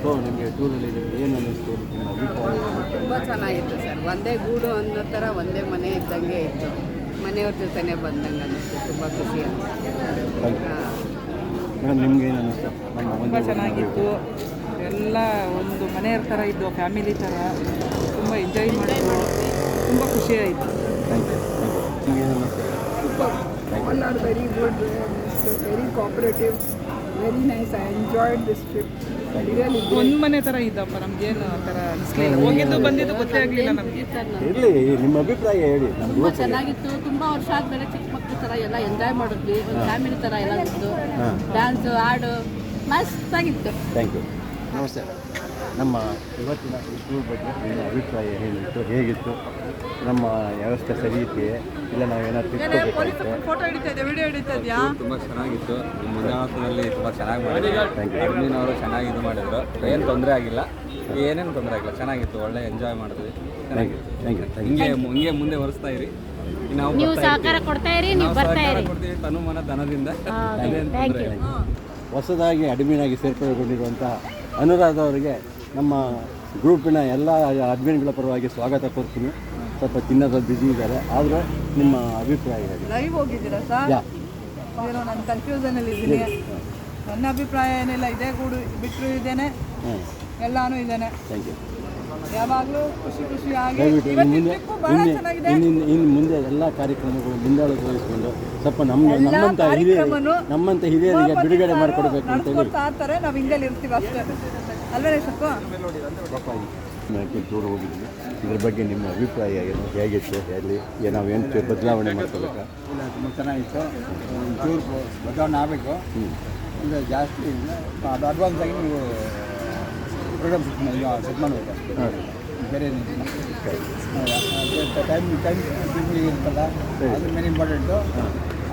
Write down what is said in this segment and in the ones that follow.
So ನಿಮಗೆ ಟೂರಲ್ಲಿ ಏನು ಅನ್ನಿಸ್ತು? ತುಂಬ ಚೆನ್ನಾಗಿತ್ತು ಸರ್. ಒಂದೇ ಗೂಡು ಅನ್ನೋ ಥರ ಒಂದೇ ಮನೆ ಇದ್ದಂಗೆ ಇತ್ತು. ಮನೆಯವ್ರ ಜೊತೆನೇ ಬಂದಂಗೆ ಅನ್ನಿಸ್ತು. ತುಂಬ ಖುಷಿ ಮೇಡಮ್ ನಿಮ್ಗೆ ಏನು ಅನ್ನಿಸ್ತು? ತುಂಬ ಚೆನ್ನಾಗಿತ್ತು. ಎಲ್ಲ ಒಂದು ಮನೆಯವ್ರ ಥರ ಇದ್ದು, ಫ್ಯಾಮಿಲಿ ಥರ ತುಂಬ ಎಂಜಾಯ್ ಮಾಡಿದ್ರು. ತುಂಬ ಖುಷಿಯಾಯಿತು. Thank you. ನಿಮ್ಗೆ ಏನು ಅನ್ನಿಸ್ತು? All are very good, very cooperative, very nice. I enjoyed this trip. Really good. ಒಂದು ಮನೆ ಥರ ಇದ್ದಪ್ಪ, ನಮಗೇನು ಆ ಥರ ಅನಿಸ್ಲಿಲ್ಲ. ಹೋಗಿದ್ದು ಬಂದಿದ್ದು ಗೊತ್ತೇ ಆಗಲಿಲ್ಲ ನಮಗೆ. ಇರಲಿ, ನಿಮ್ಮ ಅಭಿಪ್ರಾಯ ಹೇಳಿ. ತುಂಬ ಚೆನ್ನಾಗಿತ್ತು. ತುಂಬ ವರ್ಷ ಆದಮೇಲೆ ಚಿಕ್ಕ ಮಕ್ಕಳ ಥರ ಎಲ್ಲ ಎಂಜಾಯ್ ಮಾಡಿದ್ವಿ. ಒಂದು ಫ್ಯಾಮಿಲಿ ಥರ ಎಲ್ಲ ಇತ್ತು. ಡ್ಯಾನ್ಸು, ಹಾಡು ಮಸ್ತಾಗಿತ್ತು. Thank you. ನಮಸ್ತೆ. ನಮ್ಮ ಇವತ್ತಿನ ಟೂರ್ ಬಗ್ಗೆ ನಿಮ್ಮ ಅಭಿಪ್ರಾಯ ಏನಿತ್ತು? ಹೇಗಿತ್ತು? ನಮ್ಮ ವ್ಯವಸ್ಥೆ ಸರಿ ಇದೆಯೇ ಇಲ್ಲ ನಾವೇನಾದ್ರು ತಿಳ್ಕೊಬೇಕಾಗಿತ್ತು? ಫೋಟೋ ಹಿಡಿತಾ ಇದೆ, ವಿಡಿಯೋ ಹಿಡಿತಾ ಇದೆಯಾ? ತುಂಬ ಚೆನ್ನಾಗಿತ್ತು. ನಿಮ್ಮ ಮುಂದಾಳತ್ವದಲ್ಲಿ ತುಂಬ ಚೆನ್ನಾಗಿ ಮಾಡಿದ್ರು. ಅಡ್ಮಿನವರು ಚೆನ್ನಾಗಿ ಇದು ಮಾಡಿದ್ರು. ಏನು ತೊಂದರೆ ಆಗಿಲ್ಲ, ಏನೇನು ತೊಂದರೆ ಆಗಿಲ್ಲ. ಚೆನ್ನಾಗಿತ್ತು. ಒಳ್ಳೆ ಎಂಜಾಯ್ ಮಾಡಿದ್ವಿ. ಚೆನ್ನಾಗಿತ್ತು. ಹಿಂಗೆ ಮುಂದೆ ಒರೆಸ್ತಾ ಇರಿ. ನೀವು ಸಹಕಾರ ಕೊಡ್ತಾ ಇರಿ, ನೀವು ಬರ್ತಾ ಇರಿ. ಕೊಡ್ತೀವಿ ತನು ಮನ ಧನದಿಂದ. ಹೊಸದಾಗಿ ಅಡ್ಮಿನಾಗಿ ಸೇರ್ಪಡೆಗೊಂಡಿರುವಂಥ ಅನುರಾಧ ಅವರಿಗೆ ನಮ್ಮ ಗ್ರೂಪಿನ ಎಲ್ಲ ಅಡ್ಮಿನ್ಗಳ ಪರವಾಗಿ ಸ್ವಾಗತ ಕೋರ್ತೀನಿ. ಸ್ವಲ್ಪ ಚಿನ್ನದಲ್ಲಿ ಬ್ಯುಸಿ ಇದ್ದಾರೆ, ಆದರೆ ನಿಮ್ಮ ಅಭಿಪ್ರಾಯ ಹೇಳಿ. ಲೈವ್ ಹೋಗಿದ್ದೀರಾ ಸರ್? ಏನೋ ನಾನು ಕನ್ಫ್ಯೂಸನಲ್ಲಿ ಇದ್ದೀನಿ. ನನ್ನ ಅಭಿಪ್ರಾಯ ಏನಿಲ್ಲ, ಇದೇ ಗೂಡು ಬಿಟ್ಟರು ಇದ್ದೇನೆ, ಎಲ್ಲಾನು ಇದ್ದೇನೆ. Thank you. ಯಾವಾಗಲೂ ಖುಷಿಯಾಗಿ ಇನ್ನು ಮುಂದೆ ಎಲ್ಲ ಕಾರ್ಯಕ್ರಮಗಳು ಮುಂದಾಳಗೊಳಿಸಿಕೊಂಡು ಸ್ವಲ್ಪ ನಮ್ಮಂಥ ಹಿರಿಯರಿಗೆ ಬಿಡುಗಡೆ ಮಾಡಿಕೊಡ್ಬೇಕು ಅಂತ ಹೇಳಿ ಆಡ್ತಾರೆ. ನಾವು ಹಿಂದೆ ಇರ್ತೀವಿ ಅಷ್ಟೇ ಅಲ್ವೇ ಸಕ್ಕು? ಟೂರ್ ಹೋಗಿದ್ವಿ, ಇದ್ರ ಬಗ್ಗೆ ನಿಮ್ಮ ಅಭಿಪ್ರಾಯ ಏನು? ಹೇಗಿತ್ತು? ಹೇಳಿ, ನಾವೇನು ಬದಲಾವಣೆ ಮಾಡ್ಕೋಬೇಕಾ? ಇಲ್ಲ, ತುಂಬ ಚೆನ್ನಾಗಿತ್ತು. ಟೂರ್ ಬದಲಾವಣೆ ಆಗಬೇಕು. ಅಂದರೆ ಜಾಸ್ತಿ ಅದು ಅಡ್ವಾನ್ಸ್ ಆಗಿ ನೀವು ಪ್ರೋಗ್ರಾಮ್ ಸೆಟ್ ಮಾಡಬೇಕು. ಬೇರೆ ಟೈಮ್ ಇರುತ್ತಲ್ಲ, ಅದು ಮೇನ್ ಇಂಪಾರ್ಟೆಂಟು.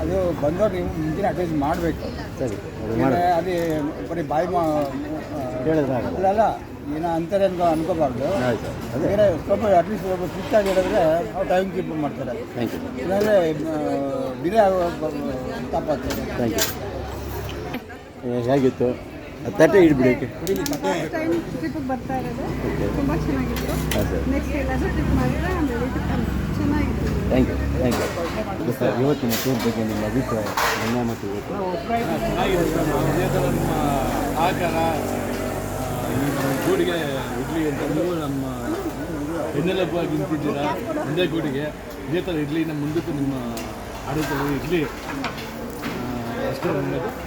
ಅದು ಬಂದವ್ರು ನೀವು ಮುಂಚಿನ ಅಟೆಂಡ್ ಮಾಡಬೇಕು. ಸರಿ, ಅದೇ ಬರೀ ಬಾಯಿ ಹೇಳಿದ್ರಾಗಲ್ಲ. ಅಲ್ಲ, ಏನೋ ಅಂತಾರೆ ಅನ್ಕೋಬಾರ್ದು. ಬೇರೆ ಸ್ವಲ್ಪ ಅಟ್ಲೀಸ್ಟ್ ಸ್ವಲ್ಪ ಸ್ಟ್ರಿಕ್ಟಾಗಿ ಹೇಳಿದ್ರೆ ಅವ್ರು ಟೈಮ್ ಕೀಪ್ ಮಾಡ್ತಾರೆ. Thank you. ಇಲ್ಲಾಂದರೆ ಡಿಲೇ ಆಗೋ ತಪ್ಪಾಗ್ತದೆ. Thank you. ಹೇಗಿತ್ತು? ತಟ್ಟೆ ಇಡ್ಬಿಡೋಕ್ಕೆ ಫಸ್ಟ್ ಟೈಮ್ ಟ್ರಿಪ್ಪಿಗೆ ಬರ್ತಾ ಇರೋದು. ತುಂಬ ಚೆನ್ನಾಗಿತ್ತು. ಹಾಂ ಸರ್. ನೆಕ್ಸ್ಟ್ ಎಲ್ಲಾದರೂ ಟ್ರಿಪ್ ಮಾಡಿದ್ರೆ ಚೆನ್ನಾಗಿತ್ತು. Thank you. Thank you sir. ಇವತ್ತಿನ ಟೂರ್ ಬಗ್ಗೆ ನಿಮ್ಮ ಅಭಿಪ್ರಾಯ ನನ್ನ ಮತ್ತು ಇವತ್ತು? ನಿಮ್ಮ ಆಕಾರ ಗೂಡಿಗೆ ಇಡ್ಲಿ ಅಂತ ನೀವು ನಮ್ಮ ಬೆನ್ನೆಲುಬಾಗಿ ನಿಂತಿದ್ದೀರಾ. ಒಂದೇ ಗೂಡಿಗೆ ಇದೇ ಥರ ಇಡ್ಲಿ ನಮ್ಮ ಮುಂದಕ್ಕೂ ನಿಮ್ಮ ಆಡಳಿತ ಇಡ್ಲಿ ಅಷ್ಟೇ.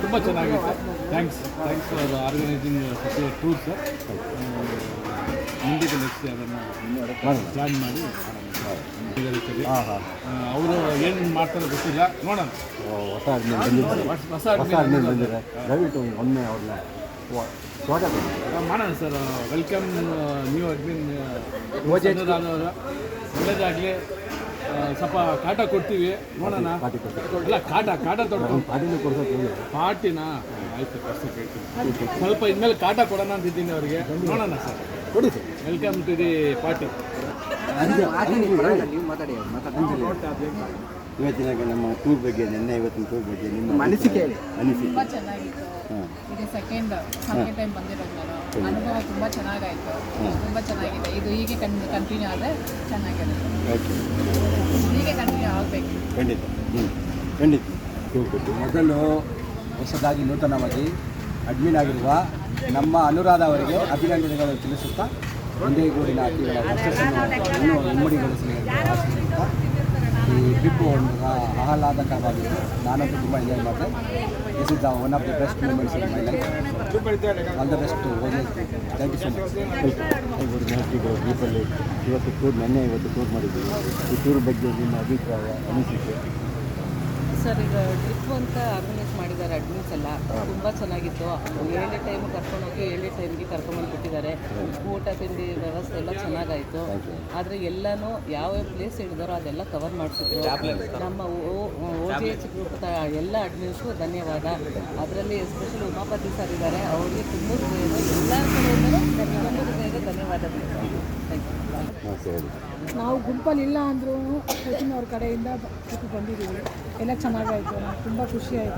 ತುಂಬ ಚೆನ್ನಾಗಿತ್ತು. Thanks for organising such a tour sir. ಮುಂದಕ್ಕೆ ನೆಕ್ಸ್ಟ್ ಅದನ್ನು ಜಾಯಿನ್ ಮಾಡಿ ಅವರು ಏನು ಮಾಡ್ತಾರೆ ಗೊತ್ತಿಲ್ಲ, ನೋಡೋಣ. ಹೊಸ ಅಡ್ಮಿನ್ ಬಂದಿದ್ದಾರೆ, ದಯವಿಟ್ಟು ಒಮ್ಮೆ ಅವ್ರನ್ನ ಸ್ವಾಗತ ಮಾಡೋಣ ಸರ್. ವೆಲ್ಕಮ್ ನ್ಯೂ ಅಡ್ಮಿನ್ ಒಳ್ಳೇದಾಗಲಿ. ಸ್ವಲ್ಪ ಕಾಟ ಕೊಡ್ತೀವಿ, ನೋಡೋಣ. ಇಲ್ಲ, ಕಾಟ ತೊಗೊಂಡು ಪಾರ್ಟಿನ ಆಯ್ತು, ಕಷ್ಟಕ್ಕೆ ಹೇಳ್ತೀನಿ. ಸ್ವಲ್ಪ ಇನ್ಮೇಲೆ ಕಾಟ ಕೊಡೋಣ ಅಂತಿದ್ದೀನಿ ಅವರಿಗೆ. ನೋಡೋಣ ಸರ್. ಕೊಡಿ sir. Welcome to the party. ಇವತ್ತಿನ ನಮ್ಮ ಟೂರ್ ಬಗ್ಗೆ, ಇವತ್ತಿನ ಟೂರ್ ಬಗ್ಗೆ ನಿಮ್ಮ ಅನಿಸಿಕೆ? ತುಂಬ ಚೆನ್ನಾಗಿತ್ತು. ಇದು ಸೆಕೆಂಡ್ ಟೈಮ್ ಬಂದಿರೋದು ನಾನು. ಅನುಭವ ತುಂಬ ಚೆನ್ನಾಗಾಯಿತು. ತುಂಬ ಚೆನ್ನಾಗಿದೆ. ಇದು ಹೀಗೆ ಕಂಟಿನ್ಯೂ ಆದರೆ ಚೆನ್ನಾಗಿರುತ್ತೆ. ಹೀಗೆ ಕಂಟಿನ್ಯೂ ಆಗಬೇಕು. ಖಂಡಿತ. ಖಂಡಿತ. ಮೊದಲು ಹೊಸದಾಗಿ ನೂತನವಾಗಿ ಅಡ್ಮಿನ್ ಆಗಿರುವ ನಮ್ಮ ಅನುರಾಧ ಅವರಿಗೆ ಅಭಿನಂದನೆಗಳು ತಿಳಿಸುತ್ತಾ, ಒಂದೇ ಗೂಡಿನ ಅತಿಗಳ ಯಶಸ್ಸನ್ನು ಇಮ್ಮಡಿಗೊಳಿಸಲಿ ಅಂತ ಆಶಿಸುತ್ತಾ, ಈ ಟ್ರಿಪ್ಪು ಒಂದು ಆಹ್ಲಾದಕರವಾಗಿತ್ತು. ನಾನಂತೂ ತುಂಬ ಎಂಜಾಯ್ ಮಾಡಿದೆ. This is the one of the best moments in my life. All the best. Thank you so much. ಗ್ರೂಪಲ್ಲಿ ಇವತ್ತು ಟೂರ್ ಮಾಡಿದ್ದೀವಿ. ಈ ಟೂರ್ ಬಗ್ಗೆ ನಿಮ್ಮ ಅಭಿಪ್ರಾಯ, ಅನಿಸಿಕೆ? ಸರ್, ಈಗ ಟ್ರಿಪ್ ಅಂತ ಆರ್ಗನೈಸ್ ಮಾಡಿದ್ದಾರೆ ಅಡ್ಮಿನ್ಸ್ ಎಲ್ಲ. ತುಂಬ ಚೆನ್ನಾಗಿತ್ತು. 7 ಟೈಮ್ ಕರ್ಕೊಂಡೋಗಿ 7 ಟೈಮ್ಗೆ ಕರ್ಕೊಂಡ್ಬಂದು ಬಿಟ್ಟಿದ್ದಾರೆ. ಊಟ ತಿಂಡಿ ವ್ಯವಸ್ಥೆ ಎಲ್ಲ ಚೆನ್ನಾಗಾಯಿತು. ಆದರೆ ಎಲ್ಲನೂ ಯಾವ ಪ್ಲೇಸ್ ಹೇಳಿದಾರೋ ಅದೆಲ್ಲ ಕವರ್ ಮಾಡಿಸಿದ್ರು. ನಮ್ಮ OGH ಗ್ರೂಪ್ ಎಲ್ಲ ಅಡ್ಮಿನ್ಸ್ಗೂ ಧನ್ಯವಾದ. ಅದರಲ್ಲಿ ಎಸ್ಪೆಷಲಿ ಉಮಾಪತಿ ಸರ್ ಇದ್ದಾರೆ, ಅವ್ರಿಗೆ ತುಂಬ ಎಲ್ಲ ಕಡೆಯಿಂದಲೂ ಧನ್ಯವಾದಗಳು. ಸರಿ. ನಾವು ಗುಂಪಲ್ಲಿ ಇಲ್ಲ ಅಂದ್ರೂ ಸಚಿನ್ ಅವ್ರ ಕಡೆಯಿಂದ ಬಂದಿದ್ದೀವಿ. ಎಲ್ಲ ಚೆನ್ನಾಗಾಯಿತು, ನಮ್ಗೆ ತುಂಬ ಖುಷಿ ಆಯಿತು.